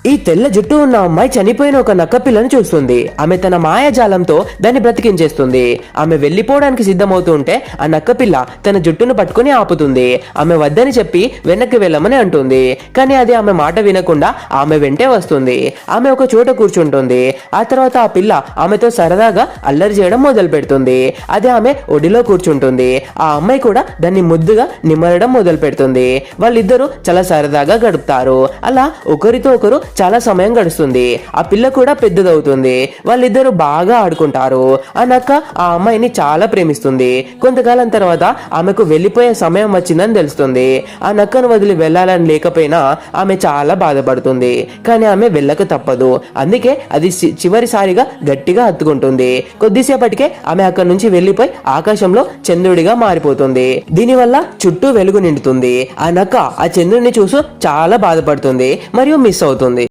ఈ తెల్ల జుట్టు ఉన్న అమ్మాయి చనిపోయిన ఒక నక్క పిల్లను చూస్తుంది. ఆమె తన మాయాజాలంతో దాన్ని బ్రతికించేస్తుంది. ఆమె వెళ్లిపోవడానికి సిద్ధమవుతూ ఉంటే ఆ నక్క పిల్ల తన జుట్టును పట్టుకుని ఆపుతుంది. ఆమె వద్దని చెప్పి వెనక్కి వెళ్ళమని అంటుంది. కానీ అది ఆమె మాట వినకుండా ఆమె వెంటే వస్తుంది. ఆమె ఒక చోట కూర్చుంటుంది. ఆ తర్వాత ఆ పిల్ల ఆమెతో సరదాగా అల్లరి చేయడం మొదలు పెడుతుంది. అది ఆమె ఒడిలో కూర్చుంటుంది. ఆ అమ్మాయి కూడా దాన్ని ముద్దుగా నిమ్మరడం మొదలు పెడుతుంది. వాళ్ళిద్దరూ చాలా సరదాగా గడుపుతారు. అలా ఒకరితో ఒకరు చాలా సమయం గడుస్తుంది. ఆ పిల్ల కూడా పెద్దదవుతుంది. వాళ్ళిద్దరూ బాగా ఆడుకుంటారు. ఆ నక్క ఆ అమ్మాయిని చాలా ప్రేమిస్తుంది. కొంతకాలం తర్వాత ఆమెకు వెళ్లిపోయే సమయం వచ్చిందని తెలుస్తుంది. ఆ నక్కను వదిలి వెళ్లాలని లేకపోయినా ఆమె చాలా బాధపడుతుంది. కానీ ఆమె వెళ్ళక తప్పదు. అందుకే అది చివరిసారిగా గట్టిగా హత్తుకుంటుంది. కొద్దిసేపటికే ఆమె అక్కడి నుంచి వెళ్లిపోయి ఆకాశంలో చంద్రుడిగా మారిపోతుంది. దీనివల్ల చుట్టూ వెలుగు నిండుతుంది. ఆ నక్క ఆ చంద్రుడిని చూసి చాలా బాధపడుతుంది మరియు మిస్ అవుతుంది.